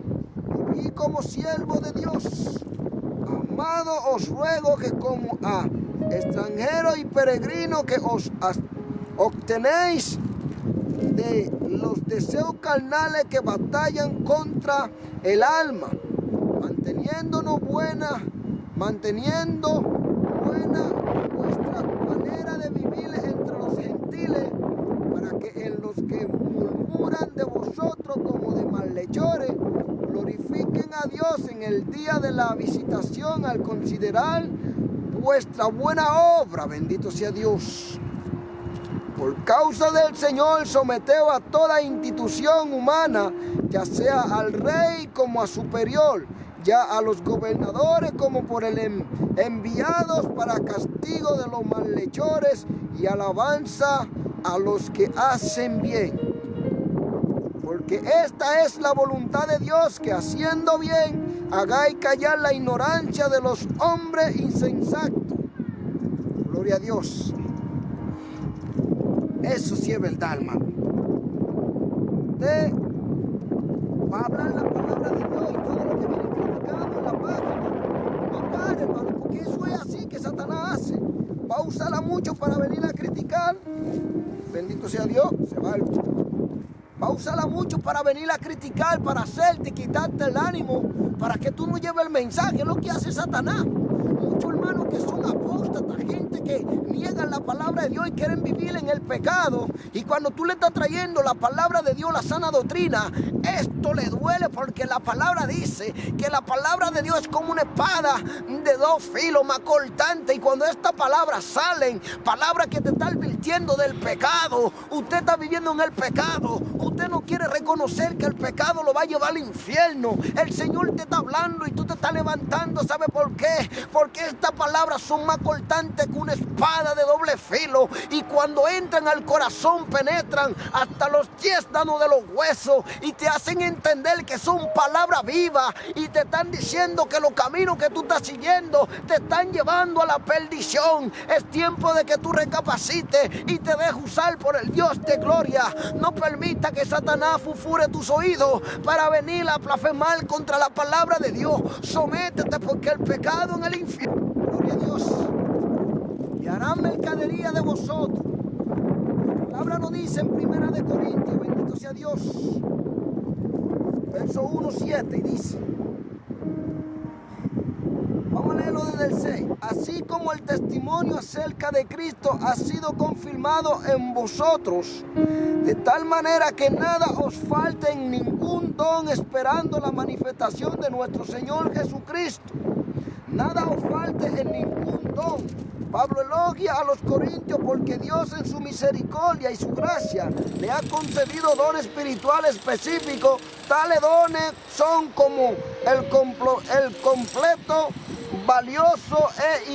Y como siervo de Dios, amado, os ruego que como a extranjeros y peregrinos que os obtenéis de los deseos carnales que batallan contra el alma, manteniendo buena vuestra manera de vivir entre los gentiles, para que en los que murmuran de vosotros como de malhechores, glorifiquen a Dios en el día de la visitación al considerar vuestra buena obra. Bendito sea Dios. Por causa del Señor, someteos a toda institución humana, ya sea al rey como a superior, ya a los gobernadores como por el enviados para castigo de los malhechores y alabanza a los que hacen bien. Porque esta es la voluntad de Dios, que haciendo bien hagáis callar la ignorancia de los hombres insensatos. Gloria a Dios. Eso sí es verdad, hermano. Usted va a hablar la palabra de Dios y todo lo que viene criticando en la página. No pare, hermano, porque eso es así que Satanás hace. Va a usarla mucho para venir a criticar. Bendito sea Dios. Se va a usarla mucho para venir a criticar, para hacerte, quitarte el ánimo, para que tú no lleves el mensaje. Es lo que hace Satanás. Muchos hermanos que son apóstatas, gente que niegan la palabra de Dios y quieren vivir en el pecado. Y cuando tú le estás trayendo la palabra de Dios, la sana doctrina, esto le duele, porque la palabra dice que la palabra de Dios es como una espada de dos filos, más cortante. Y cuando estas palabras salen, palabras que te están advirtiendo del pecado, usted está viviendo en el pecado, usted no quiere reconocer reconocer que el pecado lo va a llevar al infierno. El Señor te está hablando y tú te estás levantando. ¿Sabe por qué? Porque estas palabras son más cortantes que una espada de doble filo, y cuando entran al corazón penetran hasta los tuétanos de los huesos y te hacen entender que son palabras vivas, y te están diciendo que los caminos que tú estás siguiendo te están llevando a la perdición. Es tiempo de que tú recapacites y te dejes usar por el Dios de gloria. No permita que Satanás fufure tus oídos para venir a blasfemar contra la palabra de Dios. Sométete, porque el pecado en el infierno, gloria a Dios, y harán mercadería de vosotros. La palabra nos dice en 1 de Corintios, bendito sea Dios, verso 1:7, y dice, vamos a leerlo desde el 6. Así como el testimonio acerca de Cristo ha sido confirmado en vosotros, de tal manera que nada os falte en ningún don, esperando la manifestación de nuestro Señor Jesucristo. Nada os falte en ningún don. Pablo elogia a los corintios porque Dios en su misericordia y su gracia le ha concedido dones espirituales específicos. Tales dones son como el completo, valioso e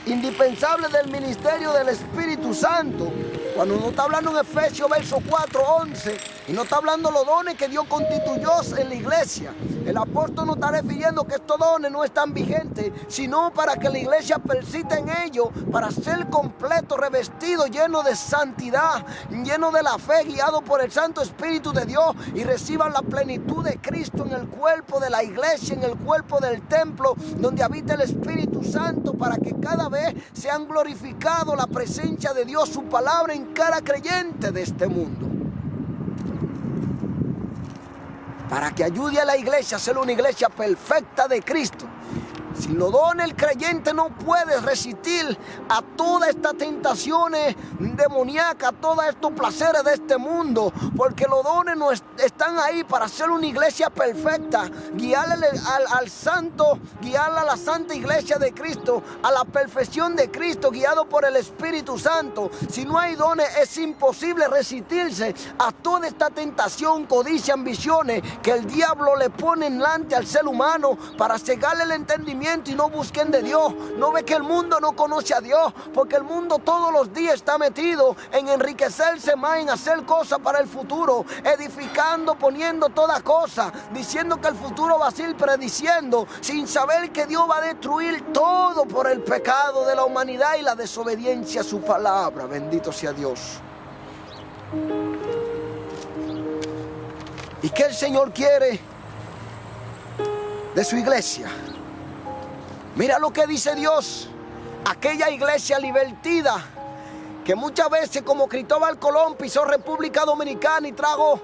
indispensable del ministerio del Espíritu Santo. Cuando nos está hablando en Efesios verso 4:11, y no está hablando los dones que Dios constituyó en la iglesia, el apóstol no está refiriendo que estos dones no están vigentes, sino para que la iglesia persista en ellos, para ser completo, revestido, lleno de santidad, lleno de la fe, guiado por el Santo Espíritu de Dios, y reciban la plenitud de Cristo en el cuerpo de la iglesia, en el cuerpo del templo donde habita el Espíritu Santo, para que cada vez sean glorificado la presencia de Dios, su palabra en cada creyente de este mundo, para que ayude a la iglesia a ser una iglesia perfecta de Cristo. Sin los dones el creyente no puede resistir a todas estas tentaciones demoníacas, a todos estos placeres de este mundo, porque los dones no están ahí para ser una iglesia perfecta, guiarle al santo, guiarle a la santa iglesia de Cristo, a la perfección de Cristo, guiado por el Espíritu Santo. Si no hay dones, es imposible resistirse a toda esta tentación, codicia, ambiciones que el diablo le pone delante al ser humano para cegarle el entendimiento y no busquen de Dios. No ve que el mundo no conoce a Dios, porque el mundo todos los días está metido en enriquecerse más, en hacer cosas para el futuro, edificando, poniendo toda cosa, diciendo que el futuro va a ser prediciendo, sin saber que Dios va a destruir todo por el pecado de la humanidad y la desobediencia a su palabra. Bendito sea Dios. ¿Y qué el Señor quiere de su iglesia? Mira lo que dice Dios. Aquella iglesia libertida que muchas veces, como Cristóbal Colón pisó República Dominicana y trajo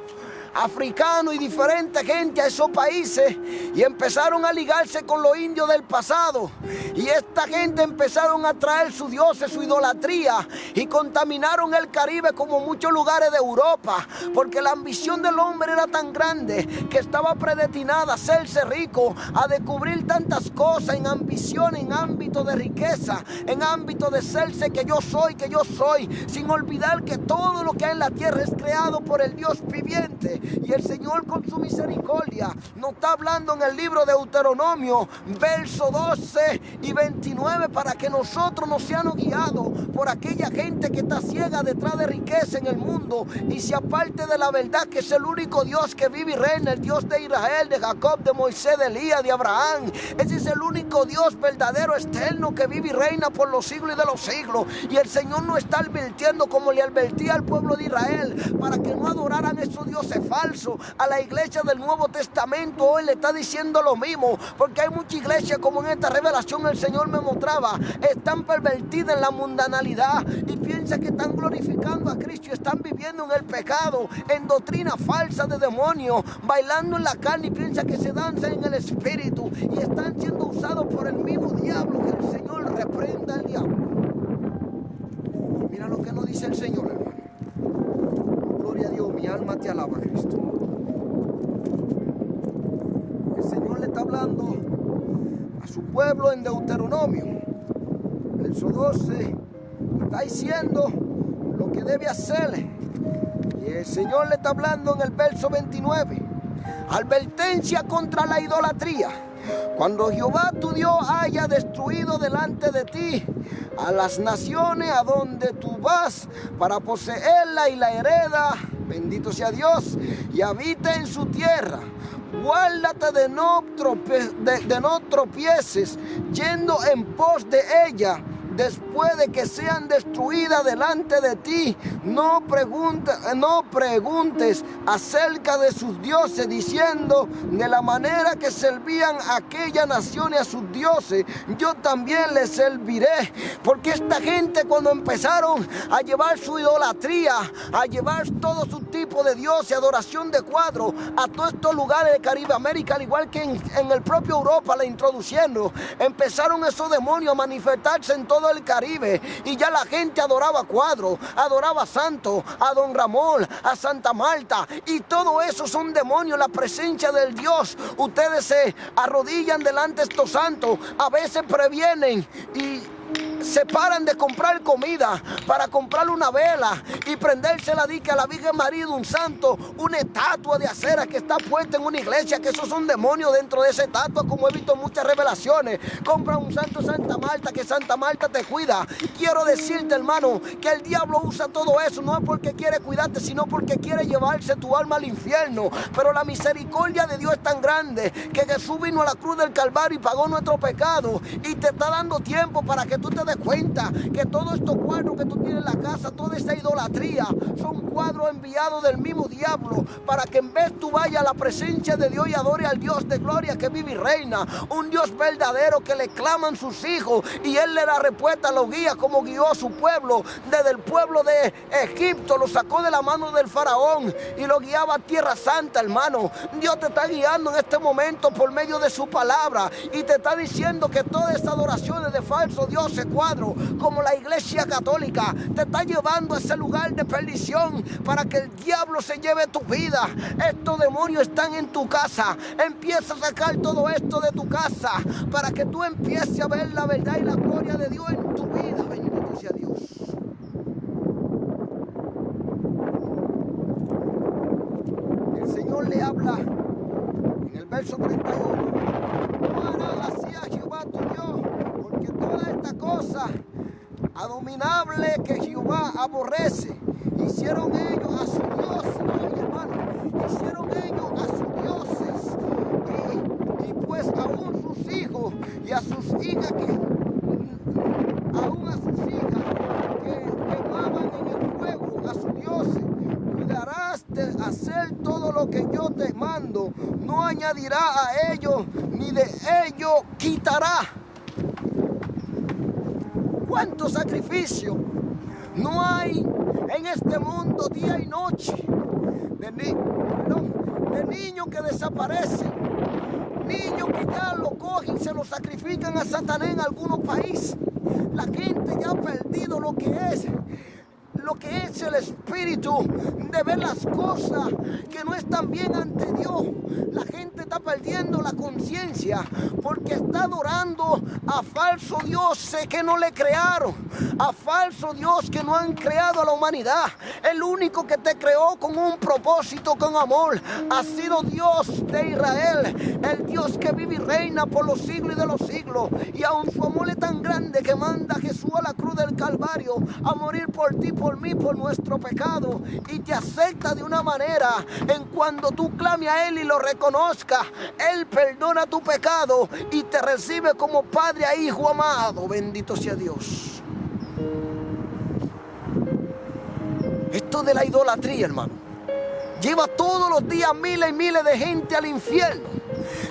africanos y diferente gente a esos países, y empezaron a ligarse con los indios del pasado, y esta gente empezaron a traer sus dioses, su idolatría, y contaminaron el Caribe como muchos lugares de Europa, porque la ambición del hombre era tan grande que estaba predestinada a hacerse rico, a descubrir tantas cosas en ambición, en ámbito de riqueza, en ámbito de serse que yo soy, sin olvidar que todo lo que hay en la tierra es creado por el Dios viviente. Y el Señor, con su misericordia, nos está hablando en el libro de Deuteronomio, verso 12 y 29, para que nosotros no seamos guiados por aquella gente que está ciega detrás de riqueza en el mundo y se aparte de la verdad, que es el único Dios que vive y reina, el Dios de Israel, de Jacob, de Moisés, de Elías, de Abraham. Ese es el único Dios verdadero, externo, que vive y reina por los siglos y de los siglos. Y el Señor nos está advirtiendo, como le advertía al pueblo de Israel, para que no adoraran esos dioses falso. A la iglesia del Nuevo Testamento hoy le está diciendo lo mismo, porque hay mucha iglesia, como en esta revelación el Señor me mostraba, están pervertidas en la mundanalidad y piensan que están glorificando a Cristo y están viviendo en el pecado, en doctrina falsa de demonios, bailando en la carne, y piensan que se danza en el espíritu y están siendo usados por el mismo diablo. Que el Señor reprenda al diablo. Mira lo que nos dice el Señor, hermano. Gloria a Dios, mi alma te alaba, Cristo. El Señor le está hablando a su pueblo en Deuteronomio, verso 12, está diciendo: lo que debe hacer. Y el Señor le está hablando en el verso 29. Advertencia contra la idolatría. Cuando Jehová tu Dios haya destruido delante de ti a las naciones a donde tú vas para poseerla y la hereda, bendito sea Dios, y habita en su tierra, guárdate de no tropieces yendo en pos de ella. Después de que sean destruidas delante de ti, no preguntes acerca de sus dioses, diciendo: de la manera que servían aquellas naciones a sus dioses, yo también les serviré. Porque esta gente, cuando empezaron a llevar su idolatría, a llevar todo su tipo de dioses, adoración de cuadros, a todos estos lugares de Caribe, América, al igual que en el propio Europa, la introduciendo, empezaron esos demonios a manifestarse en todo el Caribe, y ya la gente adoraba cuadros, adoraba a santos, a Don Ramón, a Santa Marta, y todo eso son demonios, la presencia del Dios. Ustedes se arrodillan delante de estos santos, a veces previenen y se paran de comprar comida para comprar una vela y prendérsela a la Virgen María de un santo, una estatua de acera que está puesta en una iglesia, que esos son demonios dentro de esa estatua, como he visto en muchas revelaciones. Compra un santo Santa Marta, que Santa Marta te cuida. Quiero decirte, hermano, que el diablo usa todo eso, no es porque quiere cuidarte, sino porque quiere llevarse tu alma al infierno. Pero la misericordia de Dios es tan grande que Jesús vino a la cruz del Calvario y pagó nuestro pecado, y te está dando tiempo para que tú te des cuenta que todos estos cuadros que tú tienes en la casa, toda esta idolatría, son cuadros enviados del mismo diablo, para que en vez tú vayas a la presencia de Dios y adore al Dios de gloria que vive y reina, un Dios verdadero que le claman sus hijos, y Él le da respuesta, lo guía como guió a su pueblo desde el pueblo de Egipto, lo sacó de la mano del faraón y lo guiaba a Tierra Santa. Hermano, Dios te está guiando en este momento por medio de su palabra, y te está diciendo que todas estas adoraciones de falsos dioses, cuadros, como la iglesia católica, te está llevando a ese lugar de perdición para que el diablo se lleve tu vida. Estos demonios están en tu casa. Empieza a sacar todo esto de tu casa para que tú empieces a ver la verdad y la gloria de Dios en tu vida. Bendito sea Dios. El Señor le habla en el verso 31. No harás así a Jehová tu Dios, porque toda esta cosa abominable que Jehová aborrece, hicieron ellos a sus dioses, hermano, hicieron ellos a sus dioses, y pues aún sus hijos y a sus hijas que quemaban en el fuego a sus dioses. Cuidarás de hacer todo lo que yo te mando, no añadirá a ellos ni de ellos quitará. ¿Cuánto sacrificio no hay en este mundo día y noche? De niños que desaparecen, niños que ya lo cogen y se lo sacrifican a Satanás en algunos países. La gente ya ha perdido lo que es el espíritu de ver las cosas que no están bien ante Dios. La gente está perdiendo la conciencia porque está adorando a falsos dioses que no le crearon, a falsos dioses que no han creado a la humanidad. El único que te creó con un propósito, con amor, ha sido Dios de Israel, el Dios que vive y reina por los siglos y de los siglos. Y aun su amor es tan grande que manda a Jesús a la cruz del Calvario a morir por ti, por mí, por nuestro pecado, y te acepta de una manera. En cuando tú clames a Él y lo reconozcas, Él perdona tu pecado y te recibe como Padre a Hijo amado. Bendito sea Dios. Esto de la idolatría, hermano, lleva todos los días miles y miles de gente al infierno.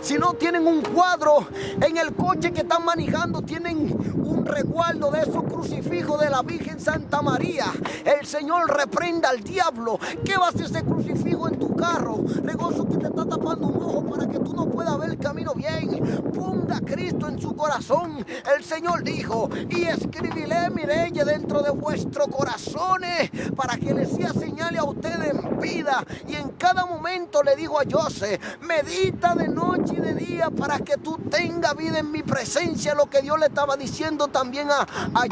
Si no tienen un cuadro en el coche que están manejando, tienen un resguardo de esos crucifijos de la Virgen Santa María. El Señor reprenda al diablo. ¿Qué va a hacer ese crucifijo en tu carro? Regozo que te está tapando un ojo para que tú no puedas ver el camino bien. Ponga a Cristo en su corazón. El Señor dijo: y escribiré mi ley dentro de vuestros corazones, para que les sea señal a ustedes en vida y en cada momento le dijo a Josué: medita de noche y de día para que tú tengas vida en mi presencia. Lo que Dios le estaba diciendo también a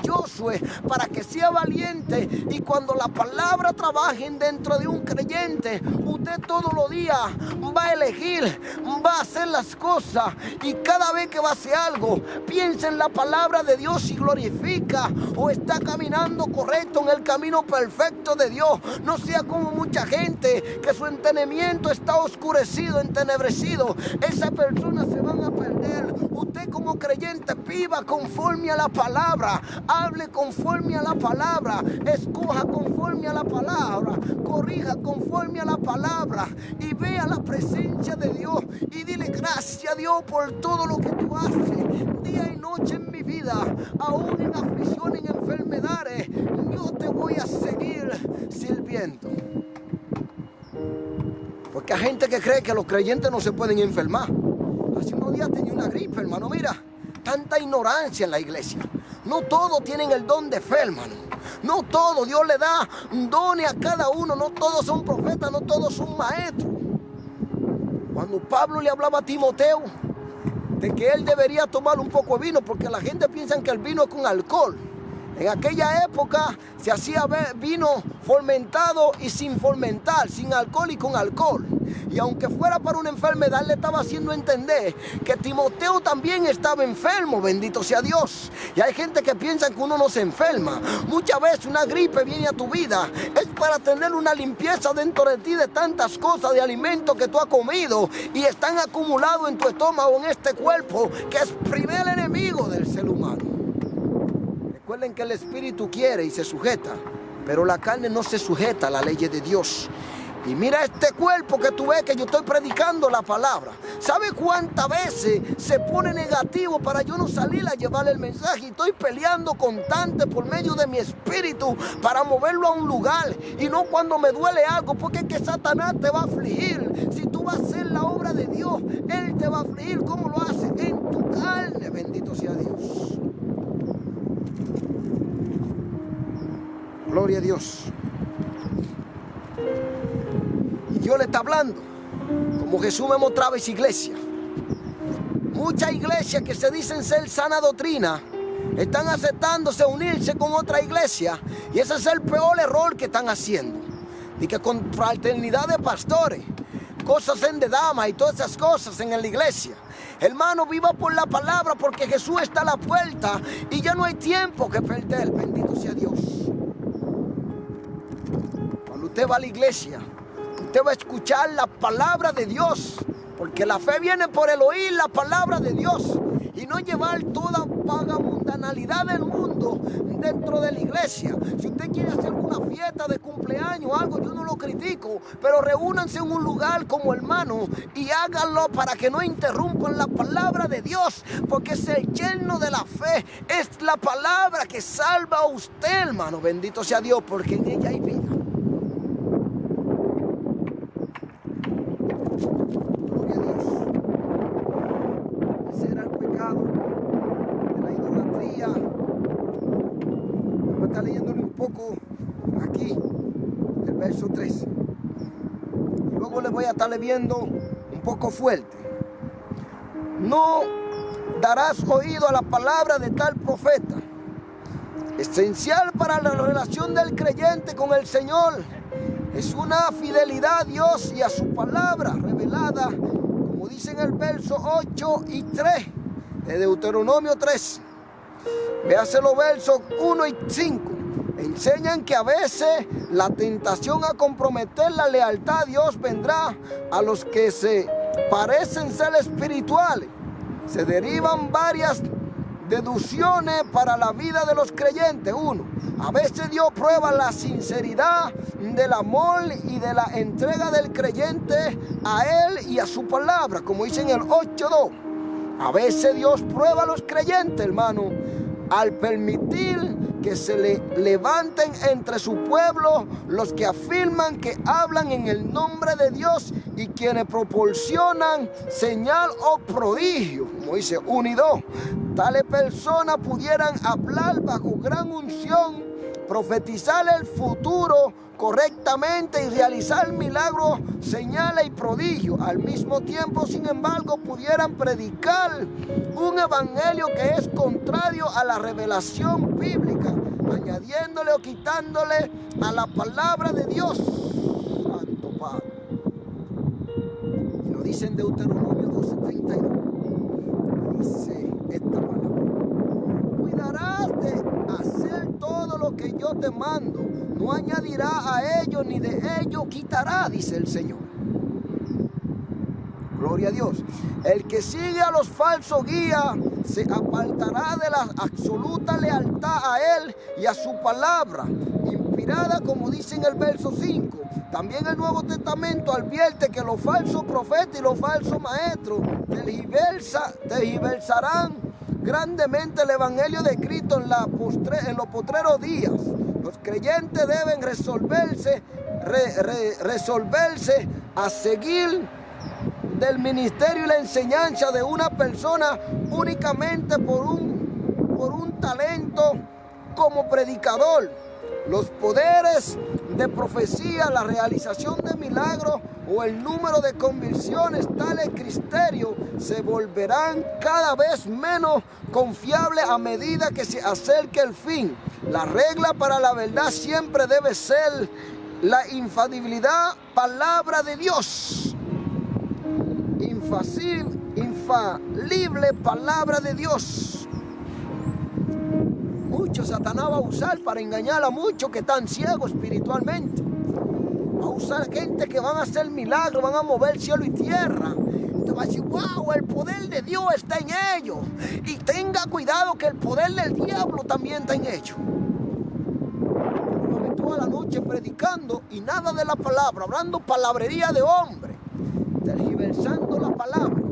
Josué, para que sea valiente, y cuando la palabra trabaje dentro de un creyente, usted todos los días va a elegir, va a hacer las cosas, y cada vez que va a hacer algo, piensa en la palabra de Dios y glorifica, o está caminando correcto en el camino perfecto de Dios. No sea como mucha gente que su entendimiento está oscurecido, entenebrecido. Esas personas se van a perder. Usted como creyente viva conforme a la palabra, hable conforme a la palabra, escoja conforme a la palabra, corrija conforme a la palabra, y vea la presencia de Dios y dile: gracias a Dios por todo lo que tú haces día y noche en mi vida, aún en aflicción, en enfermedades. Yo te voy a seguir sirviendo. Porque hay gente que cree que los creyentes no se pueden enfermar. Hace unos días tenía una gripe, hermano. Mira, tanta ignorancia en la iglesia. No todos tienen el don de fe, hermano. No todos, Dios le da dones a cada uno. No todos son profetas, no todos son maestros. Cuando Pablo le hablaba a Timoteo de que él debería tomar un poco de vino, porque la gente piensa que el vino es con alcohol. En aquella época se hacía vino fermentado y sin fermentar, sin alcohol y con alcohol. Y aunque fuera para una enfermedad, le estaba haciendo entender que Timoteo también estaba enfermo, bendito sea Dios. Y hay gente que piensa que uno no se enferma. Muchas veces una gripe viene a tu vida, es para tener una limpieza dentro de ti de tantas cosas, de alimentos que tú has comido y están acumulados en tu estómago, en este cuerpo, que es primer enemigo del ser humano. Recuerden que el espíritu quiere y se sujeta, pero la carne no se sujeta a la ley de Dios. Y mira este cuerpo que tú ves que yo estoy predicando la palabra. ¿Sabe cuántas veces se pone negativo para yo no salir a llevarle el mensaje? Y estoy peleando constante por medio de mi espíritu para moverlo a un lugar. Y no cuando me duele algo, porque es que Satanás te va a afligir. Si tú vas a hacer la obra de Dios, Él te va a afligir. ¿Cómo lo hace? En tu carne, bendito sea Dios. Gloria a Dios. Y Dios le está hablando, como Jesús me mostraba esa iglesia. Muchas iglesias que se dicen ser sana doctrina están aceptándose unirse con otra iglesia, y ese es el peor error que están haciendo. Y que con fraternidad de pastores, cosas en de damas y todas esas cosas en la iglesia. Hermano, viva por la palabra, porque Jesús está a la puerta y ya no hay tiempo que perder. Bendito sea Dios. Cuando usted va a la iglesia, usted va a escuchar la palabra de Dios, porque la fe viene por el oír la palabra de Dios, y no llevar toda vagamundanalidad del mundo dentro de la iglesia. Si usted quiere hacer una fiesta de cumpleaños o algo, yo no lo critico, pero reúnanse en un lugar como hermano y háganlo para que no interrumpan la palabra de Dios, porque es el yerno de la fe, es la palabra que salva a usted, hermano. Bendito sea Dios, porque en ella hay vida. Está leyéndole un poco aquí, el verso 3. Y luego le voy a estar leyendo un poco fuerte. No darás oído a la palabra de tal profeta. Esencial para la relación del creyente con el Señor es una fidelidad a Dios y a su palabra revelada, como dice en el verso 8 y 3 de Deuteronomio 3. Véase los versos 1 y 5. Enseñan que a veces la tentación a comprometer la lealtad a Dios vendrá a los que se parecen ser espirituales. Se derivan varias deducciones para la vida de los creyentes. 1. A veces Dios prueba la sinceridad del amor y de la entrega del creyente a Él y a su palabra, como dice en el 8.2. A veces Dios prueba a los creyentes, hermano, al permitir que se le levanten entre su pueblo los que afirman que hablan en el nombre de Dios y quienes proporcionan señal o prodigio, como dice 1 y 2. Tales personas pudieran hablar bajo gran unción profetizar el futuro correctamente y realizar milagros, señales y prodigios. Al mismo tiempo, sin embargo, pudieran predicar un evangelio que es contrario a la revelación bíblica, añadiéndole o quitándole a la palabra de Dios. Santo Padre. Y lo dice en Deuteronomio 12:32. Dice esta palabra: cuidarás de hacer todo lo que yo te mando, no añadirá a ello ni de ello quitará, dice el Señor. Gloria a Dios. El que sigue a los falsos guías se apartará de la absoluta lealtad a Él y a su palabra, inspirada, como dice en el verso 5. También el Nuevo Testamento advierte que los falsos profetas y los falsos maestros tergiversarán grandemente el evangelio de Cristo en los postreros días. Los creyentes deben resolverse a seguir del ministerio y la enseñanza de una persona únicamente por un talento como predicador. Los poderes de profecía, la realización de milagros o el número de conversiones, tales criterios se volverán cada vez menos confiables a medida que se acerque el fin. La regla para la verdad siempre debe ser la infalibilidad, palabra de Dios. Infalible palabra de Dios. Mucho Satanás va a usar para engañar a muchos que están ciegos espiritualmente. Va a usar gente que van a hacer milagros, van a mover cielo y tierra. Te va a decir: wow, el poder de Dios está en ellos. Y tenga cuidado que el poder del diablo también está en ellos. Yo toda la noche predicando y nada de la palabra, hablando palabrería de hombre, tergiversando la palabra,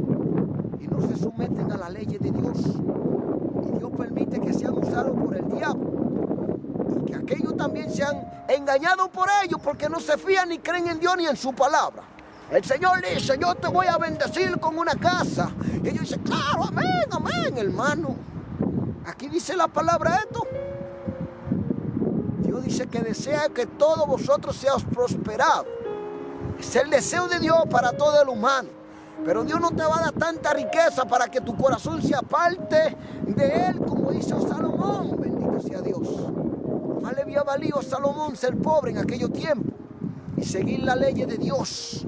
y no se someten a las leyes de Dios. Y Dios permite que sean usados por el diablo, y que aquellos también sean engañados por ellos, porque no se fían ni creen en Dios ni en su palabra. El Señor dice: yo te voy a bendecir con una casa. Y ellos dicen: claro, amén, amén, hermano. Aquí dice la palabra esto. Dios dice que desea que todos vosotros seáis prosperados. Es el deseo de Dios para todo el humano. Pero Dios no te va a dar tanta riqueza para que tu corazón se aparte de Él, como hizo Salomón. Bendito sea Dios. Más le había valido a Salomón ser pobre en aquellos tiempos y seguir la ley de Dios.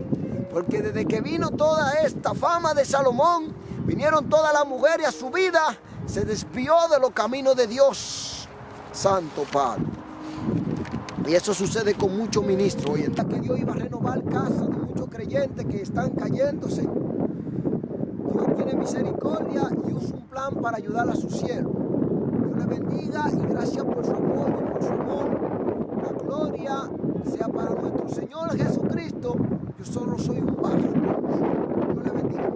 Porque desde que vino toda esta fama de Salomón, vinieron todas las mujeres a su vida, se desvió de los caminos de Dios. Santo Padre. Y eso sucede con muchos ministros hoy en día, que Dios iba a renovar casas de muchos creyentes que están cayéndose. Dios tiene misericordia y usa un plan para ayudar a su siervo. Dios le bendiga y gracias por su apoyo, por su amor. La gloria sea para nuestro Señor Jesucristo. Yo solo soy un vaso. Dios le bendiga.